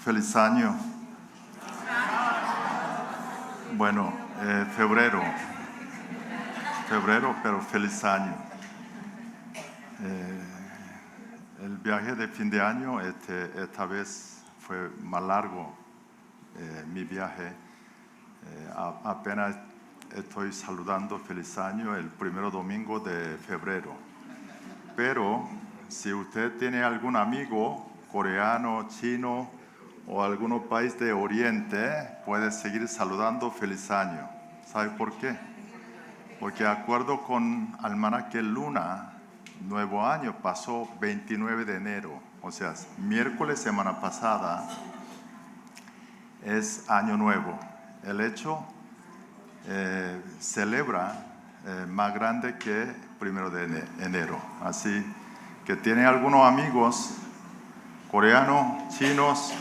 Feliz año. Bueno, febrero, pero feliz año. El viaje de fin de año, esta vez fue más largo mi viaje. Apenas estoy saludando feliz año el primer domingo de febrero. Pero si usted tiene algún amigo coreano, chino o algún país de Oriente, puede seguir saludando feliz año. ¿Sabe por qué? Porque de acuerdo con Almanaque Luna, nuevo año pasó 29 de enero. O sea, miércoles semana pasada es año nuevo. El hecho celebra más grande que primero de enero. Así que tiene algunos amigos coreanos, chinos,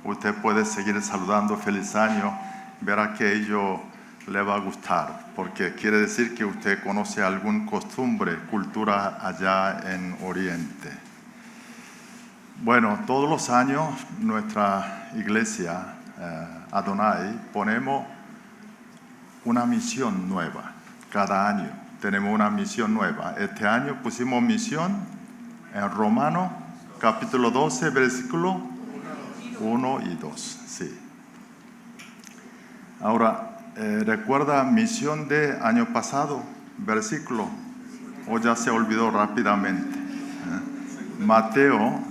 usted puede seguir saludando feliz año, verá que ello le va a gustar, porque quiere decir que usted conoce alguna costumbre, cultura allá en Oriente. Bueno, todos los años nuestra iglesia, Adonai, ponemos una misión nueva. Cada año tenemos una misión nueva. Este año pusimos misión en Romanos, capítulo 12, versículo 1 y 2. Sí. Ahora, ¿recuerda misión de año pasado? Versículo. ¿O ya se olvidó rápidamente? Mateo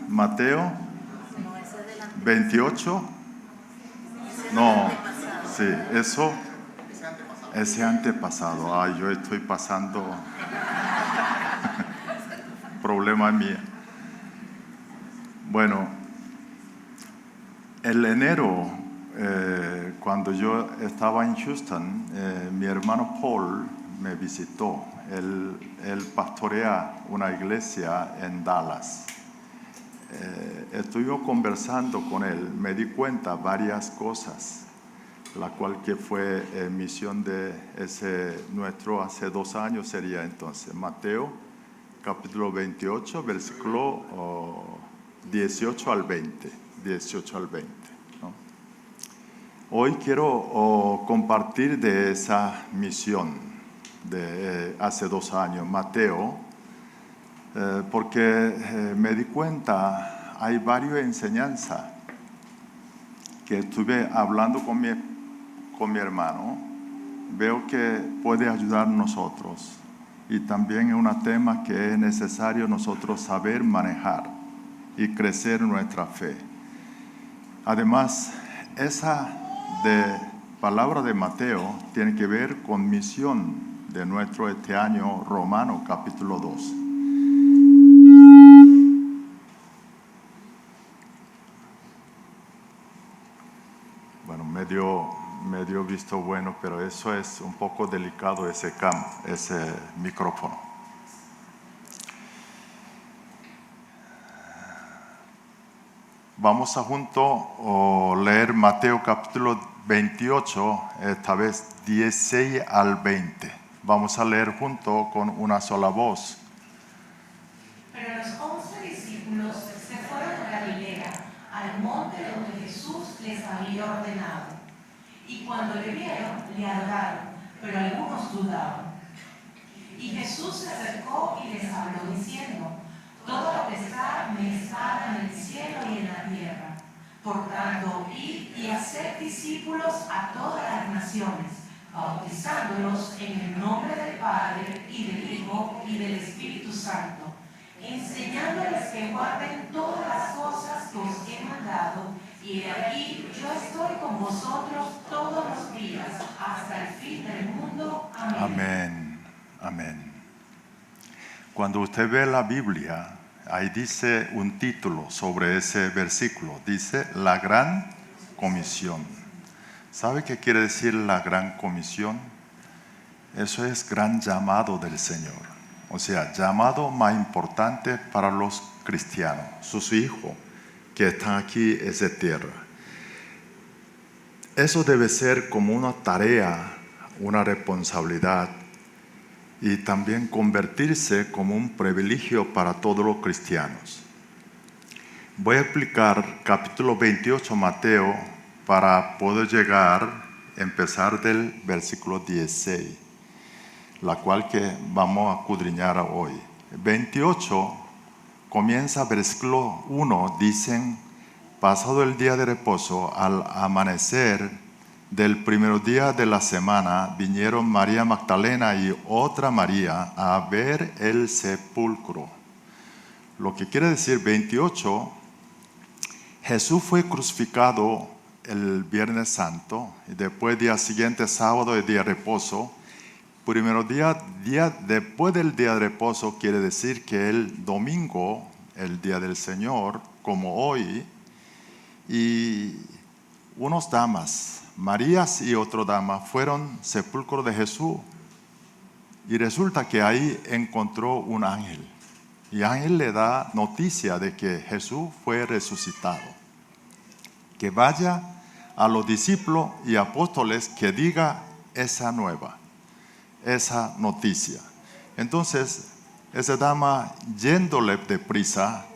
28. No, sí, eso. Ese antepasado. Ay, yo estoy pasando problema mío. Bueno, el enero, cuando yo estaba en Houston, mi hermano Paul me visitó. Él pastorea una iglesia en Dallas. Estuvimos conversando con él, me di cuenta varias cosas, la cual que fue misión de ese nuestro hace 2 años sería entonces. Mateo, capítulo 28, versículo 18 al 20. 18 al 20. ¿No? Hoy quiero compartir de esa misión de hace 2 años, Mateo, porque me di cuenta, hay varias enseñanzas que estuve hablando con mi hermano, veo que puede ayudar a nosotros y también es un tema que es necesario nosotros saber manejar y crecer en nuestra fe. Además, esa palabra de Mateo tiene que ver con misión de nuestro este año Romano capítulo 2. Bueno, me dio visto bueno, pero eso es un poco delicado ese micrófono. Vamos a juntos leer Mateo capítulo 28, esta vez 16 al 20. Vamos a leer juntos con una sola voz. Pero los 11 discípulos se fueron a Galilea, al monte donde Jesús les había ordenado. Y cuando le vieron, le adoraron, pero algunos dudaban. Y Jesús se acercó y les habló diciendo: todo lo que está me está en el cielo y en la tierra. Por tanto, id y haced discípulos a todas las naciones, bautizándolos en el nombre del Padre y del Hijo y del Espíritu Santo, enseñándoles que guarden todas las cosas que os he mandado, y de aquí yo estoy con vosotros todos los días, hasta el fin del mundo. Amén. Amén. Amén. Cuando usted ve la Biblia, ahí dice un título sobre ese versículo, dice la Gran Comisión. ¿Sabe qué quiere decir la Gran Comisión? Eso es gran llamado del Señor. O sea, llamado más importante para los cristianos, sus hijos que están aquí en esa tierra. Eso debe ser como una tarea, una responsabilidad y también convertirse como un privilegio para todos los cristianos. Voy a explicar capítulo 28 Mateo para poder empezar del versículo 16, la cual que vamos a escudriñar hoy. 28 comienza versículo 1, dicen: pasado el día de reposo, al amanecer del primer día de la semana, vinieron María Magdalena y otra María a ver el sepulcro. Lo que quiere decir 28, Jesús fue crucificado el Viernes Santo, y después día siguiente, sábado, el día de reposo. Primero día después del día de reposo quiere decir que el domingo, el día del Señor, como hoy, y unos damas, Marías y otra dama, fueron al sepulcro de Jesús, y resulta que ahí encontró un ángel, y el ángel le da noticia de que Jesús fue resucitado, que vaya a los discípulos y apóstoles que diga esa noticia. Entonces esa dama, yéndole deprisa,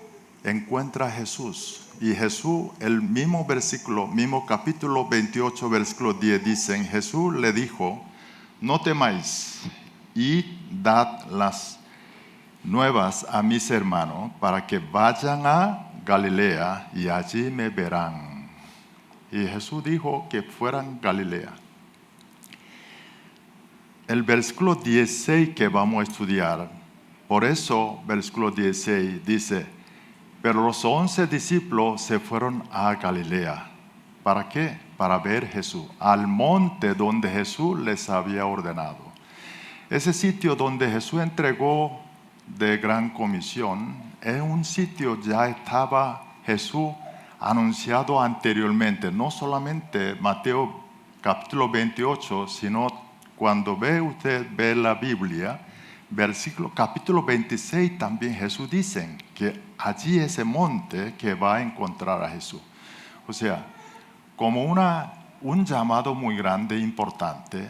encuentra a Jesús. Y Jesús, el mismo versículo, mismo capítulo 28, versículo 10, dicen: Jesús le dijo: no temáis, y dad las nuevas a mis hermanos, para que vayan a Galilea y allí me verán. Y Jesús dijo que fueran a Galilea. El versículo 16 que vamos a estudiar, por eso versículo 16 dice: pero los 11 discípulos se fueron a Galilea. ¿Para qué? Para ver Jesús, al monte donde Jesús les había ordenado. Ese sitio donde Jesús entregó de gran comisión es un sitio ya estaba Jesús anunciado anteriormente. No solamente Mateo capítulo 28, sino cuando usted ve la Biblia, capítulo 26 también Jesús dice que allí ese monte que va a encontrar a Jesús. O sea, como un llamado muy grande, importante,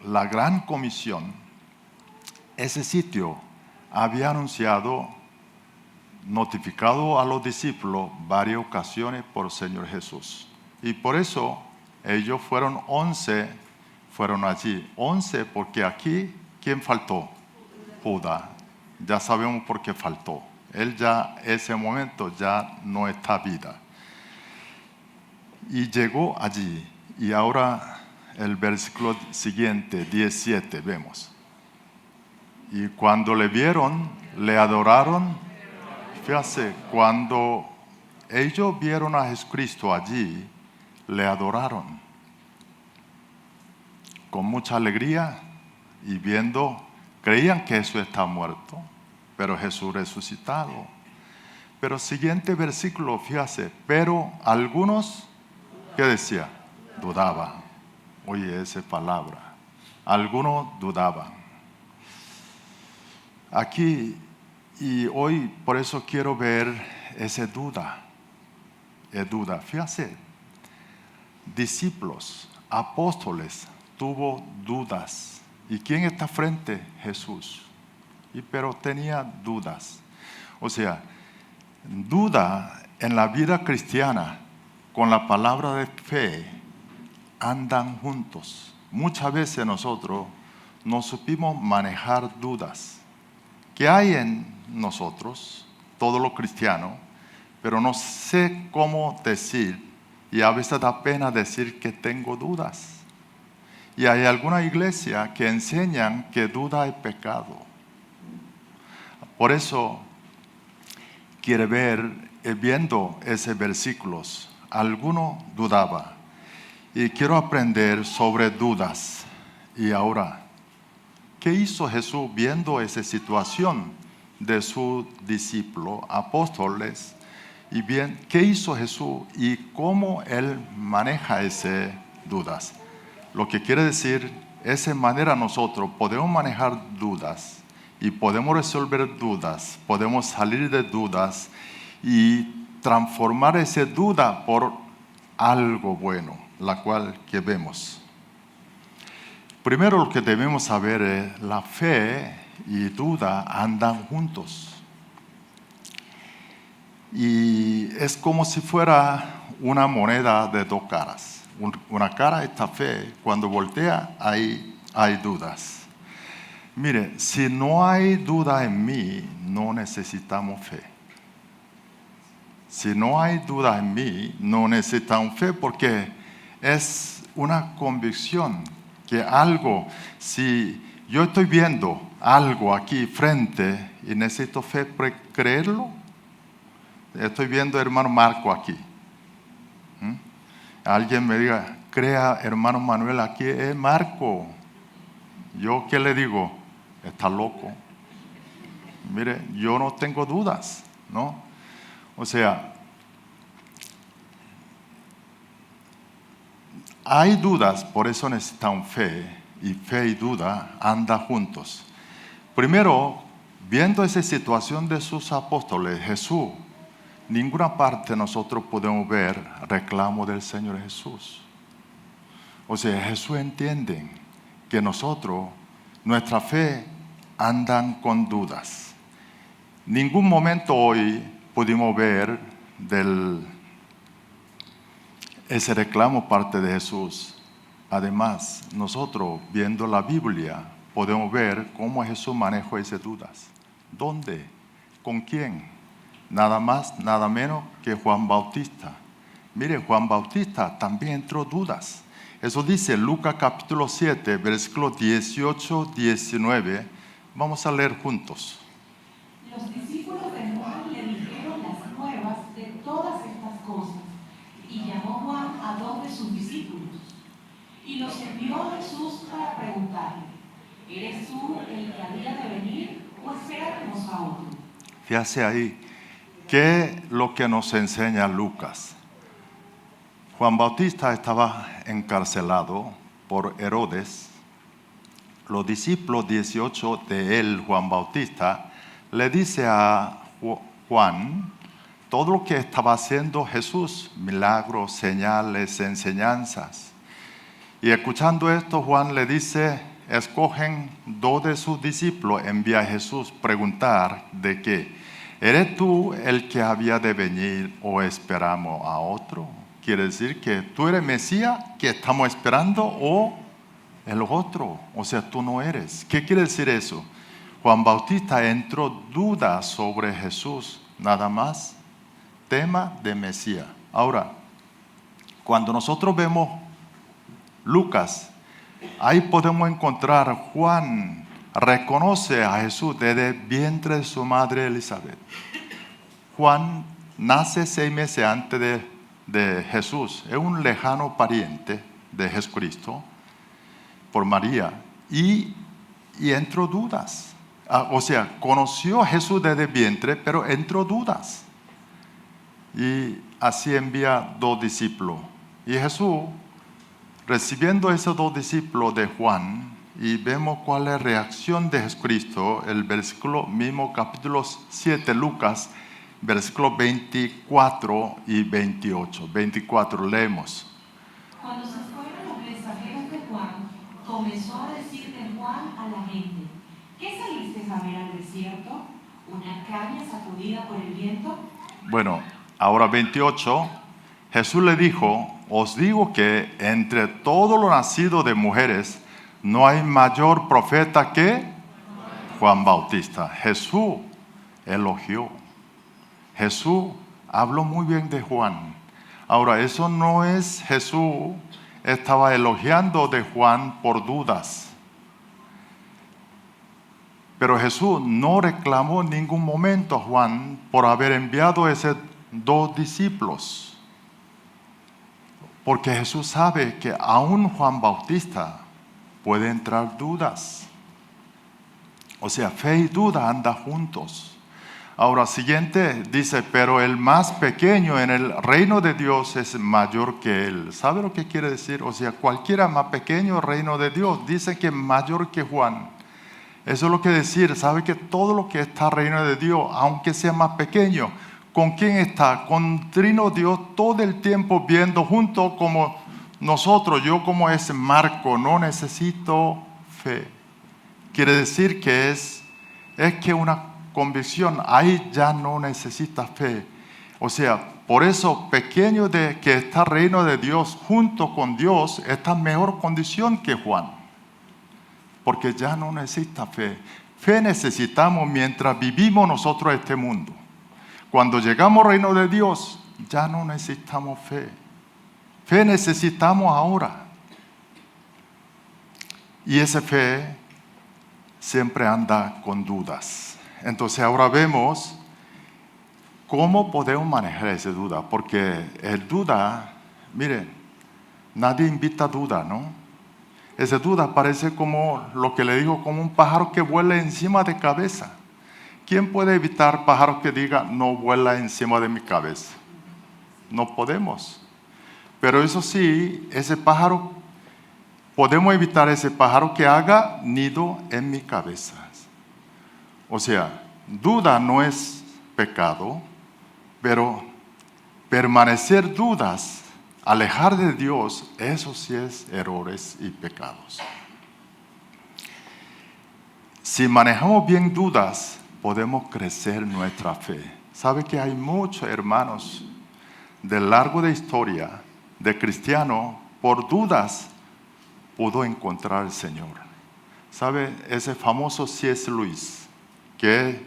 la gran comisión, ese sitio había anunciado, notificado a los discípulos varias ocasiones por el Señor Jesús. Y por eso ellos fueron 11, fueron allí. 11 porque aquí, ¿quién faltó? Judas. Ya sabemos por qué faltó. Él ya, ese momento, ya no está vida. Y llegó allí. Y ahora el versículo siguiente, 17, vemos. Y cuando le vieron, le adoraron. Fíjate, cuando ellos vieron a Jesucristo allí, le adoraron con mucha alegría, y creían que Jesús está muerto, pero Jesús resucitado. Pero siguiente versículo, fíjate, pero algunos, ¿qué decía? Dudaban. Oye, esa palabra. Algunos dudaban. Aquí, y hoy por eso quiero ver esa duda. Fíjate, discípulos, apóstoles, tuvo dudas. ¿Y quién está frente? Jesús. Pero tenía dudas. O sea, duda en la vida cristiana con la palabra de fe andan juntos. Muchas veces nosotros no supimos manejar dudas que hay en nosotros, todos los cristianos, pero no sé cómo decir, y a veces da pena decir que tengo dudas. Y hay alguna iglesia que enseñan que duda es pecado. Por eso quiere viendo esos versículos, alguno dudaba. Y quiero aprender sobre dudas. Y ahora, ¿qué hizo Jesús viendo esa situación de sus discípulos, apóstoles? Y bien, ¿qué hizo Jesús y cómo Él maneja esas dudas? Lo que quiere decir, esa manera nosotros podemos manejar dudas y podemos resolver dudas, podemos salir de dudas y transformar esa duda por algo bueno, la cual que vemos. Primero lo que debemos saber es la fe y duda andan juntos. Y es como si fuera una moneda de dos caras. Una cara está fe, cuando voltea hay dudas. Mire, si no hay duda en mí, no necesitamos fe. Si no hay duda en mí, no necesitamos fe porque es una convicción que algo, si yo estoy viendo algo aquí frente y necesito fe para creerlo, estoy viendo a hermano Marco aquí. Alguien me diga, crea hermano Manuel aquí, es Marco. ¿Yo qué le digo? Está loco. Mire, yo no tengo dudas, ¿no? O sea, hay dudas, por eso necesitamos fe, y fe y duda andan juntos. Primero, viendo esa situación de sus apóstoles, Jesús, ninguna parte nosotros podemos ver reclamo del Señor Jesús. O sea, Jesús entiende que nosotros, nuestra fe, andan con dudas. Ningún momento hoy pudimos ver ese reclamo parte de Jesús. Además, nosotros viendo la Biblia podemos ver cómo Jesús manejó esas dudas. ¿Dónde? ¿Con quién? Nada más, nada menos que Juan Bautista. Mire, Juan Bautista también entró dudas. Eso dice Lucas capítulo 7, versículos 18, 19. Vamos a leer juntos. Los discípulos de Juan le dijeron las nuevas de todas estas cosas, y llamó Juan a dos de sus discípulos, y los envió a Jesús para preguntarle, ¿eres tú el que había de venir o esperaremos a otro? Fíjese ahí, ¿qué es lo que nos enseña Lucas? Juan Bautista estaba encarcelado por Herodes. Los discípulos 18 de él, Juan Bautista, le dice a Juan todo lo que estaba haciendo Jesús, milagros, señales, enseñanzas. Y escuchando esto, Juan le dice, escogen dos de sus discípulos, envía a Jesús preguntar de qué. ¿Eres tú el que había de venir o esperamos a otro? Quiere decir que tú eres Mesías que estamos esperando o el otro. O sea, tú no eres. ¿Qué quiere decir eso? Juan Bautista entró duda sobre Jesús, nada más. Tema de Mesías. Ahora, cuando nosotros vemos Lucas, ahí podemos encontrar Juan reconoce a Jesús desde el vientre de su madre Elizabeth. Juan nace 6 meses antes de Jesús, es un lejano pariente de Jesucristo por María y entró dudas. O sea, conoció a Jesús desde el vientre, pero entró dudas. Y así envía 2 discípulos. Y Jesús, recibiendo esos 2 discípulos de Juan, y vemos cuál es la reacción de Jesucristo, el versículo mismo, capítulo 7, Lucas, versículos 24 y 28. 24, leemos. Cuando se fueron los mensajeros de Juan, comenzó a decir de Juan a la gente, ¿qué saliste a ver al desierto? ¿Una caña sacudida por el viento? Bueno, ahora 28, Jesús le dijo, os digo que entre todo lo nacido de mujeres, no hay mayor profeta que Juan Bautista. Jesús elogió. Jesús habló muy bien de Juan. Ahora, eso no es Jesús estaba elogiando de Juan por dudas. Pero Jesús no reclamó en ningún momento a Juan por haber enviado a esos 2 discípulos. Porque Jesús sabe que aún Juan Bautista puede entrar dudas. O sea, fe y duda andan juntos. Ahora, siguiente dice, pero el más pequeño en el reino de Dios es mayor que él. ¿Sabe lo que quiere decir? O sea, cualquiera más pequeño en el reino de Dios dice que es mayor que Juan. Eso es lo que decir, sabe que todo lo que está en el reino de Dios, aunque sea más pequeño, ¿con quién está? Con Trino Dios todo el tiempo viendo junto como nosotros, yo como ese Marco, no necesito fe. Quiere decir que es que una convicción, ahí ya no necesita fe. O sea, por eso pequeño de que está el reino de Dios junto con Dios está en mejor condición que Juan. Porque ya no necesita fe. Fe necesitamos mientras vivimos nosotros este mundo. Cuando llegamos al reino de Dios, ya no necesitamos fe. Fe necesitamos ahora. Y esa fe siempre anda con dudas. Entonces ahora vemos cómo podemos manejar esa duda. Porque el duda, miren, nadie invita a duda, ¿no? Esa duda parece como lo que le digo, como un pájaro que vuela encima de cabeza. ¿Quién puede evitar pájaros que diga no vuela encima de mi cabeza? No podemos. Pero eso sí, ese pájaro, podemos evitar ese pájaro que haga nido en mi cabeza. O sea, duda no es pecado, pero permanecer dudas, alejar de Dios, eso sí es errores y pecados. Si manejamos bien dudas, podemos crecer nuestra fe. ¿Sabe que hay muchos hermanos de largo de historia de cristianos por dudas pudo encontrar al Señor? ¿Sabe? Ese famoso C.S. Lewis, que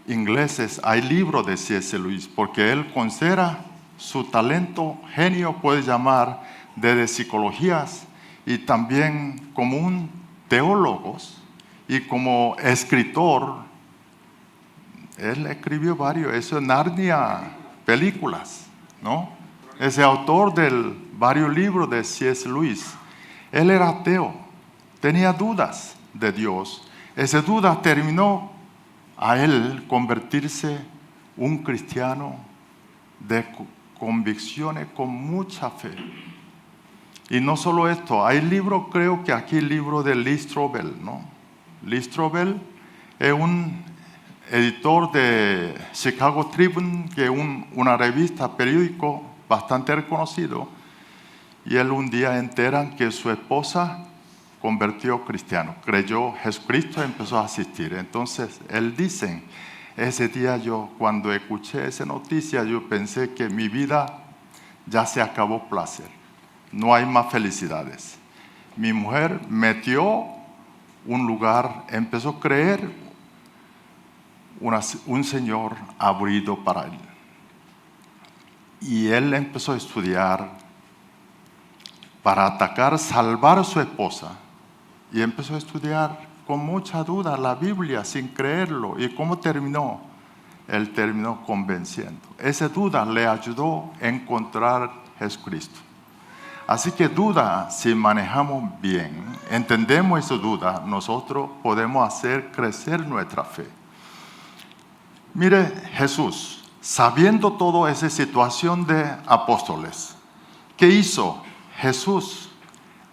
ingleses, hay libros de C.S. Lewis, porque él considera su talento, genio, puede llamar, de psicologías y también como un teólogo y como escritor. Él escribió varios, eso es Narnia, películas, ¿no? Ese autor de varios libros de C.S. Lewis. Él era ateo, tenía dudas de Dios. Esa duda terminó a él convertirse un cristiano de convicciones con mucha fe. Y no solo esto, hay libros, creo que aquí el libro de Lee Strobel, ¿no? Lee Strobel es un editor de Chicago Tribune, que es una revista, periódico bastante reconocido, y él un día enteran que su esposa convirtió cristiano, creyó Jesucristo y empezó a asistir. Entonces él dice, ese día yo cuando escuché esa noticia yo pensé que mi vida ya se acabó placer, no hay más felicidades. Mi mujer metió un lugar, empezó a creer un Señor abrido para él. Y él empezó a estudiar para atacar, salvar a su esposa. Y empezó a estudiar con mucha duda la Biblia sin creerlo. ¿Y cómo terminó? Él terminó convenciendo. Esa duda le ayudó a encontrar a Jesucristo. Así que duda, si manejamos bien, entendemos esa duda, nosotros podemos hacer crecer nuestra fe. Mire, Jesús, sabiendo toda esa situación de apóstoles, ¿qué hizo? Jesús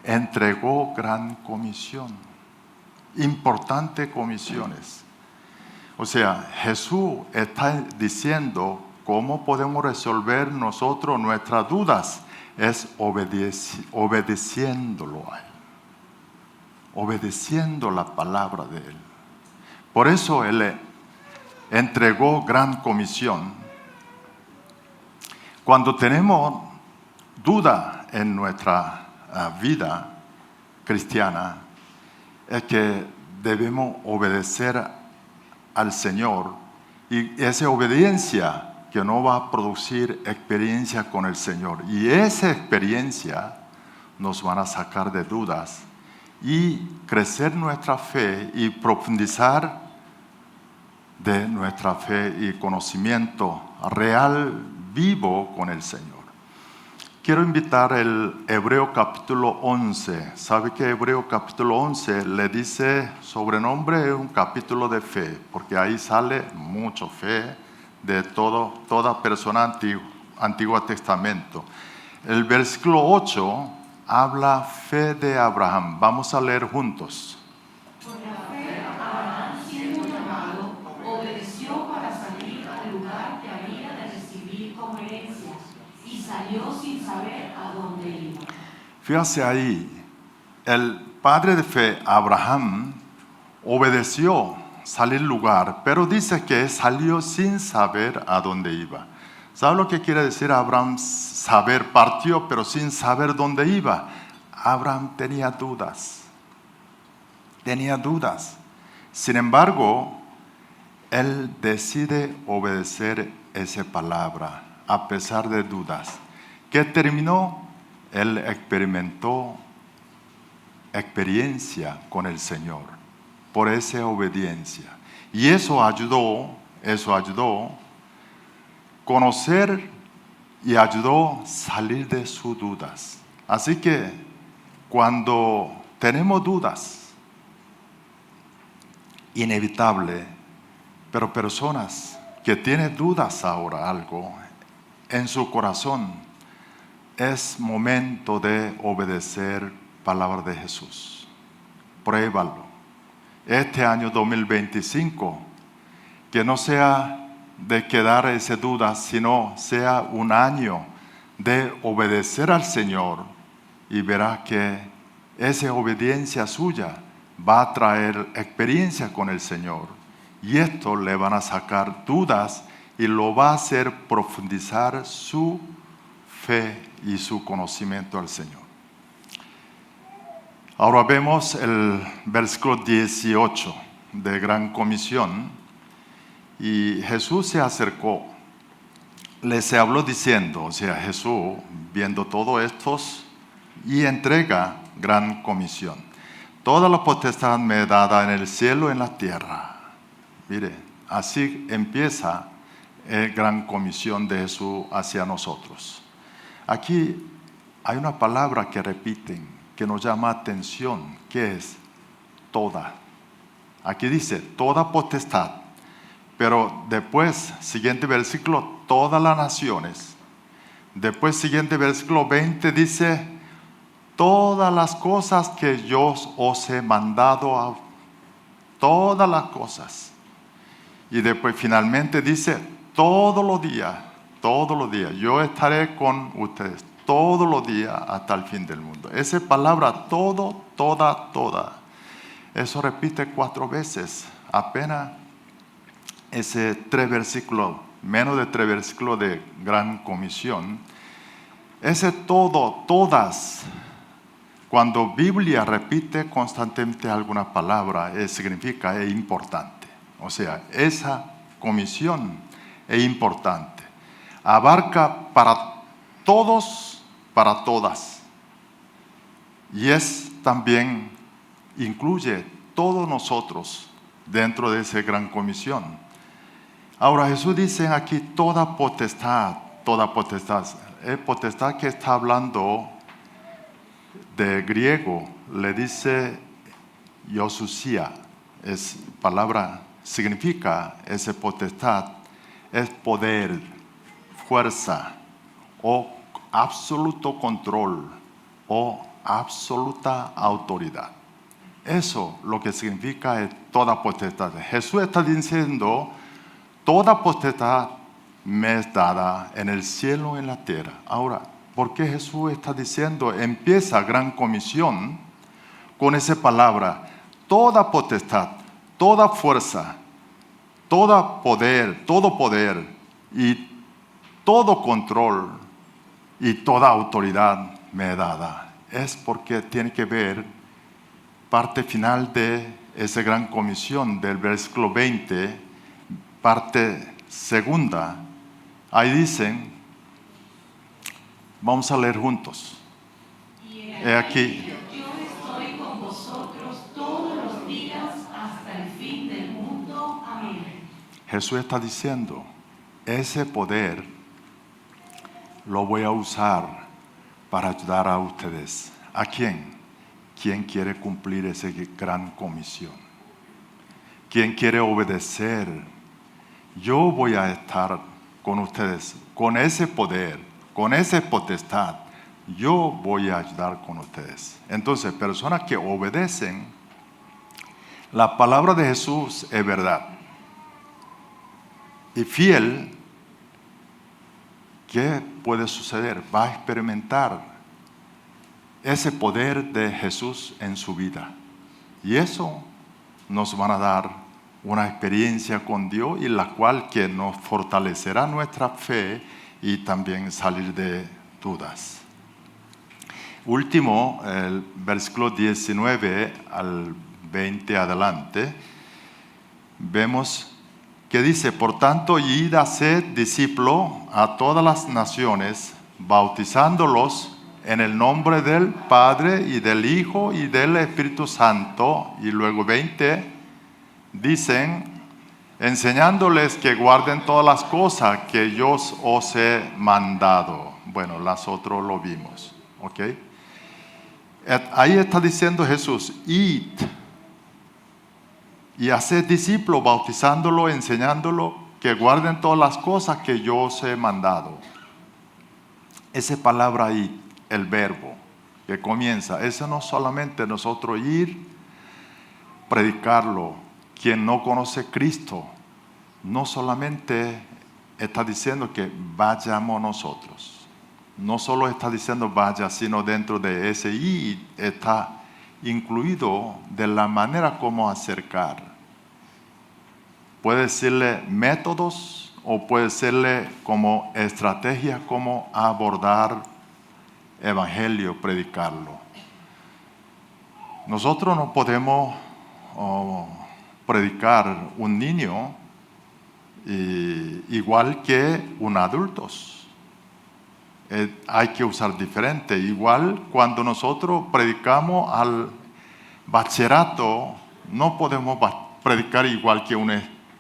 entregó gran comisión, importantes comisiones. O sea, Jesús está diciendo cómo podemos resolver nosotros nuestras dudas, es obedeciéndolo a Él, obedeciendo la palabra de Él. Por eso Él entregó gran comisión. Cuando tenemos duda en nuestra vida cristiana, es que debemos obedecer al Señor, y esa obediencia que nos va a producir experiencia con el Señor, y esa experiencia nos van a sacar de dudas y crecer nuestra fe y profundizar de nuestra fe y conocimiento real, vivo con el Señor. Quiero invitar el Hebreo capítulo 11. ¿Sabe que Hebreo capítulo 11 le dice sobrenombre? Es un capítulo de fe, porque ahí sale mucha fe de toda persona Antiguo Testamento. El versículo 8 habla fe de Abraham. Vamos a leer juntos. Por la fe, Abraham, siendo llamado, obedeció para salir al lugar que había de recibir como herencia, y salió sin saber a dónde iba. Fíjate ahí, el padre de fe, Abraham, obedeció salir al lugar, pero dice que salió sin saber a dónde iba. ¿Sabe lo que quiere decir Abraham? Saber, partió, pero sin saber dónde iba. Abraham tenía dudas. Tenía dudas. Sin embargo, él decide obedecer esa palabra a pesar de dudas. ¿Qué terminó? Él experimentó experiencia con el Señor por esa obediencia. Y eso ayudó conocer y ayudó salir de sus dudas. Así que cuando tenemos dudas, inevitable, pero personas que tienen dudas ahora algo en su corazón, es momento de obedecer palabra de Jesús. Pruébalo. Este año 2025, que no sea de quedar esa duda, sino sea un año de obedecer al Señor, y verá que esa obediencia suya va a traer experiencia con el Señor, y esto le van a sacar dudas y lo va a hacer profundizar su fe y su conocimiento al Señor. Ahora vemos el versículo 18 de Gran Comisión. Y Jesús se acercó, les habló diciendo, o sea, Jesús viendo todo esto y entrega gran comisión. Toda la potestad me es dada en el cielo y en la tierra. Mire, así empieza la gran comisión de Jesús hacia nosotros. Aquí hay una palabra que repiten, que nos llama atención, que es toda. Aquí dice, toda potestad. Pero después, siguiente versículo, todas las naciones. Después, siguiente versículo 20 dice, todas las cosas que yo os he mandado, todas las cosas. Y después finalmente dice, todos los días, yo estaré con ustedes todos los días hasta el fin del mundo. Esa palabra todo, toda, eso repite 4 veces, apenas ese 3 versículos, menos de 3 versículos de Gran Comisión. Ese todo, todas, cuando Biblia repite constantemente alguna palabra, significa es importante. O sea, esa comisión es importante. Abarca para todos, para todas. Y es también, incluye todos nosotros dentro de esa gran comisión. Ahora Jesús dice aquí toda potestad. El potestad que está hablando de griego le dice Iosusía. Es palabra, significa esa potestad, es poder, fuerza o absoluto control o absoluta autoridad. Eso lo que significa es toda potestad. Jesús está diciendo, toda potestad me es dada en el cielo y en la tierra. Ahora, ¿por qué Jesús está diciendo, empieza gran comisión con esa palabra? Toda potestad, toda fuerza, todo poder y todo control y toda autoridad me es dada. Es porque tiene que ver parte final de esa gran comisión del versículo 20, parte segunda. Ahí dicen, vamos a leer juntos. He aquí, yo estoy con vosotros todos los días hasta el fin del mundo. Amén. Jesús está diciendo, ese poder lo voy a usar para ayudar a ustedes. ¿A quién? ¿Quién quiere cumplir esa gran comisión? ¿Quién quiere obedecer? Yo voy a estar con ustedes, con ese poder, con esa potestad. Yo voy a ayudar con ustedes. Entonces, personas que obedecen, la palabra de Jesús es verdad. Y fiel, ¿qué puede suceder? Va a experimentar ese poder de Jesús en su vida. Y eso nos van a dar una experiencia con Dios y la cual que nos fortalecerá nuestra fe y también salir de dudas. Último, el versículo 19 al 20 adelante, vemos que dice: por tanto, id a ser discípulo a todas las naciones, bautizándolos en el nombre del Padre y del Hijo y del Espíritu Santo. Y luego 20 dicen: enseñándoles que guarden todas las cosas que yo os he mandado. Bueno, las otras lo vimos, ¿ok? Ahí está diciendo Jesús: id y hacer discípulos, bautizándolo, enseñándolo que guarden todas las cosas que yo os he mandado. Esa palabra ahí, el verbo que comienza, eso no solamente nosotros ir, predicarlo. Quien no conoce a Cristo, no solamente está diciendo que vayamos nosotros. No solo está diciendo vaya, sino dentro de ese ir está incluido de la manera como acercar. Puede decirle métodos o puede decirle como estrategia como abordar evangelio, predicarlo. Nosotros no podemos predicar un niño igual que un adulto. Hay que usar diferente. Igual cuando nosotros predicamos al bachillerato, no podemos predicar igual que un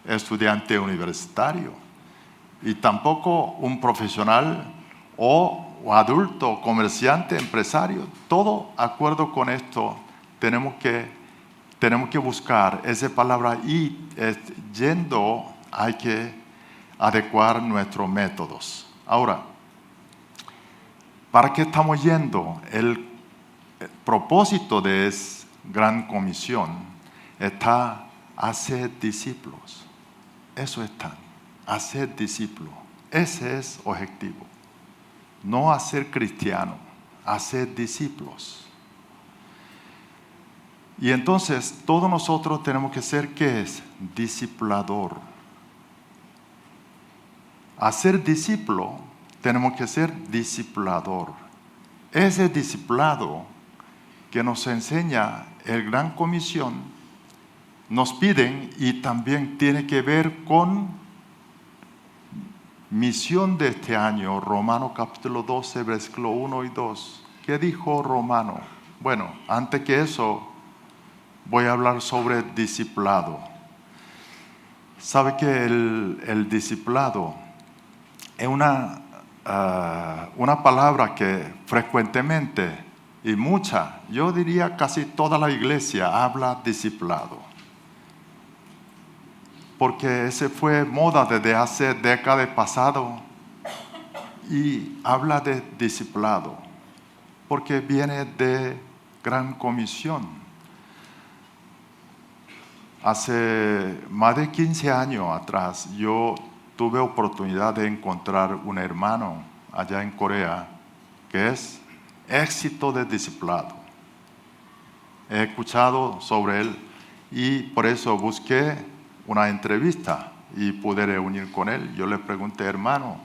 estudiante universitario. Y tampoco un profesional o adulto, comerciante, empresario. Todo acuerdo con esto, tenemos que buscar esa palabra y yendo hay que adecuar nuestros métodos. Ahora, ¿para qué estamos yendo? El propósito de esa gran comisión está hacer discípulos. Eso está, hacer discípulos. Ese es el objetivo. No hacer cristiano, hacer discípulos. Y entonces todos nosotros tenemos que ser, ¿qué es? Discipulador. Hacer discípulo, tenemos que ser discipulador. Ese discipulado que nos enseña el Gran Comisión, nos piden y también tiene que ver con misión de este año, Romanos capítulo 12, versículo 1 y 2. ¿Qué dijo Romano? Bueno, antes que eso, voy a hablar sobre discipulado. ¿Sabe que el discipulado es una palabra que frecuentemente y mucha, yo diría casi toda la iglesia habla discipulado? Porque ese fue moda desde hace décadas pasado y habla de discipulado, porque viene de Gran Comisión. Hace más de 15 años atrás yo tuve oportunidad de encontrar un hermano allá en Corea que es éxito de discipulado. He escuchado sobre él y por eso busqué una entrevista y pude reunir con él. Yo le pregunté: hermano,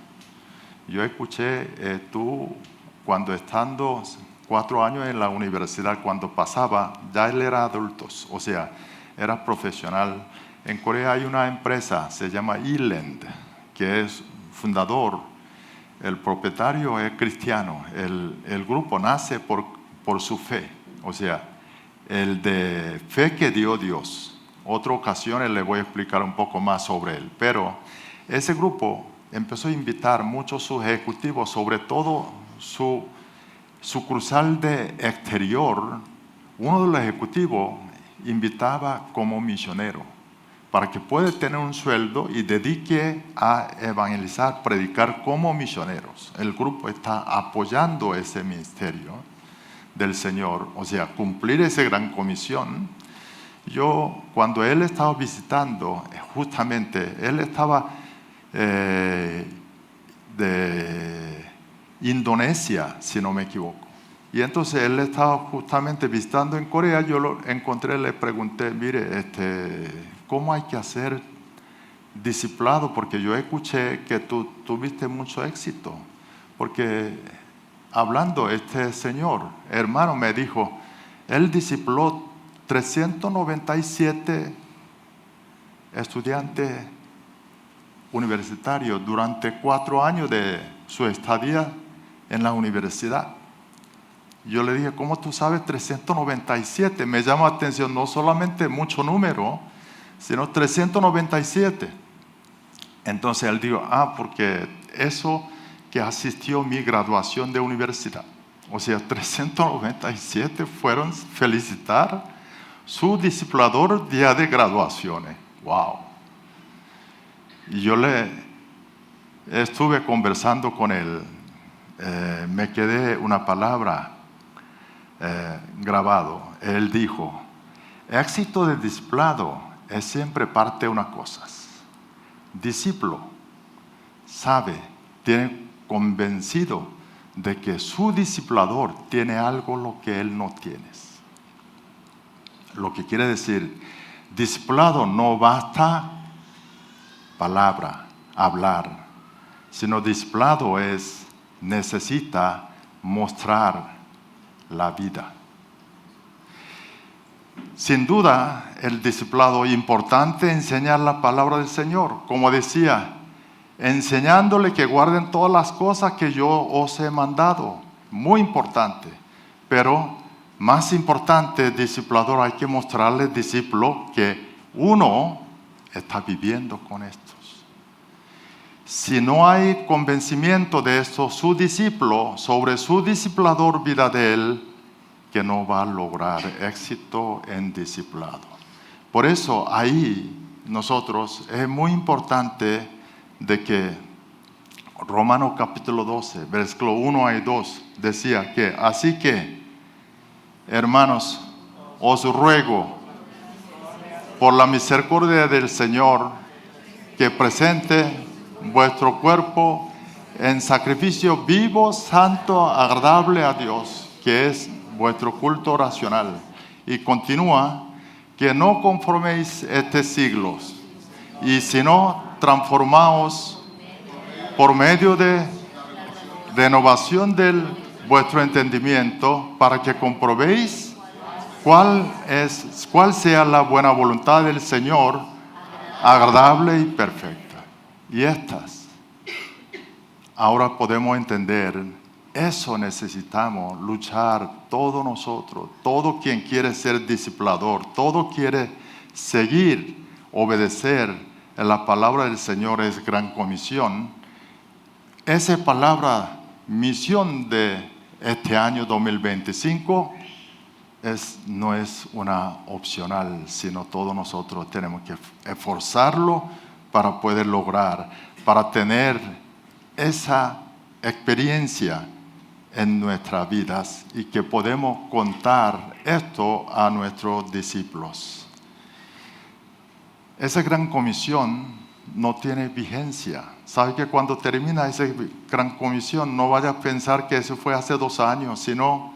yo escuché tú cuando estando 4 años en la universidad, cuando pasaba, ya él era adulto, o sea, era profesional. En Corea hay una empresa, se llama E-Land, que es fundador, el propietario es cristiano. El grupo nace por su fe, o sea, el de fe que dio Dios. Otra ocasión les voy a explicar un poco más sobre él. Pero ese grupo empezó a invitar muchos sus ejecutivos, sobre todo su sucursal de exterior. Uno de los ejecutivos invitaba como misionero para que pueda tener un sueldo y dedique a evangelizar, predicar como misioneros. El grupo está apoyando ese ministerio del Señor, o sea, cumplir esa gran comisión. Yo, cuando él estaba visitando, justamente, él estaba de Indonesia, si no me equivoco. Y entonces él estaba justamente visitando en Corea. Yo lo encontré, le pregunté: mire, ¿cómo hay que hacer discipulado, porque yo escuché que tú tuviste mucho éxito, porque hablando este señor, hermano, me dijo, él discipuló 397 estudiantes universitarios durante 4 años de su estadía en la universidad. Yo le dije, ¿cómo tú sabes 397? Me llama la atención, no solamente mucho número, sino 397. Entonces él dijo, porque eso que asistió a mi graduación de universidad. O sea, 397 fueron felicitar su discipulador día de graduaciones. ¡Wow! Y yo estuve conversando con él. Me quedé una palabra grabado. Él dijo, éxito de discipulado es siempre parte de unas cosas. Discípulo sabe, tiene convencido de que su discipulador tiene algo lo que él no tiene. Lo que quiere decir, discipulado no basta palabra, hablar, sino discipulado necesita mostrar la vida. Sin duda, el discipulado es importante enseñar la palabra del Señor, como decía, enseñándole que guarden todas las cosas que yo os he mandado. Muy importante. Pero más importante, discipulador, hay que mostrarle al discípulo que uno está viviendo con estos. Si no hay convencimiento de esto, su discípulo, sobre su discipulador, vida de él, que no va a lograr éxito en discipulado. Por eso ahí nosotros es muy importante de que Romanos capítulo 12, versículo 1 y 2 decía que así que, hermanos, os ruego por la misericordia del Señor que presente vuestro cuerpo en sacrificio vivo, santo, agradable a Dios, que es vuestro culto racional. Y continúa, que no conforméis este siglo, y sino transformaos por medio de renovación del vuestro entendimiento, para que comprobéis cuál sea la buena voluntad del Señor, agradable y perfecta. Y ahora podemos entender, eso necesitamos luchar todos nosotros, todo quien quiere ser discipulador, todo quiere seguir, obedecer en la palabra del Señor es gran comisión. Esa palabra misión de este año 2025 no es una opcional, sino todos nosotros tenemos que esforzarlo para poder lograr, para tener esa experiencia en nuestras vidas y que podemos contar esto a nuestros discípulos. Esa gran comisión no tiene vigencia. ¿Sabe que cuando termina esa gran comisión no vaya a pensar que eso fue hace 2 años, sino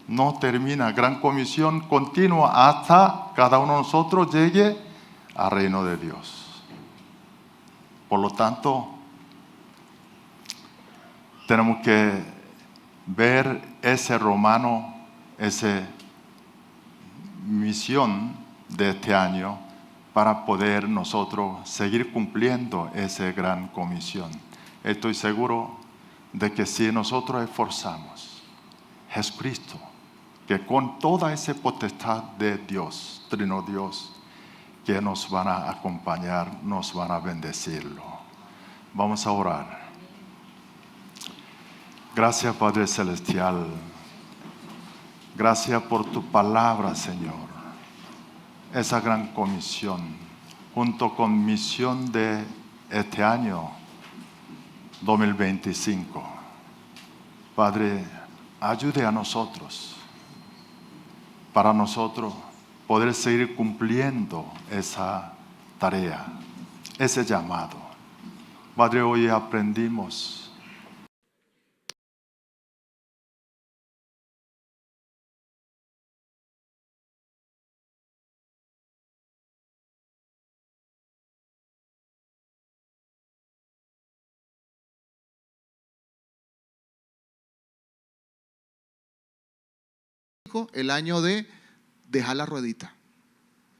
no termina? Gran comisión continua hasta cada uno de nosotros llegue al reino de Dios. Por lo tanto, tenemos que ver ese Romano, esa misión de este año para poder nosotros seguir cumpliendo esa gran comisión. Estoy seguro de que si nosotros esforzamos, Jesucristo, que con toda esa potestad de Dios, Trino Dios, que nos van a acompañar, nos van a bendecirlo. Vamos a orar. Gracias, Padre Celestial. Gracias por tu palabra, Señor. Esa gran comisión, junto con misión de este año 2025. Padre, ayude a nosotros, para nosotros poder seguir cumpliendo esa tarea, ese llamado. Padre, hoy aprendimos el año de dejar la ruedita.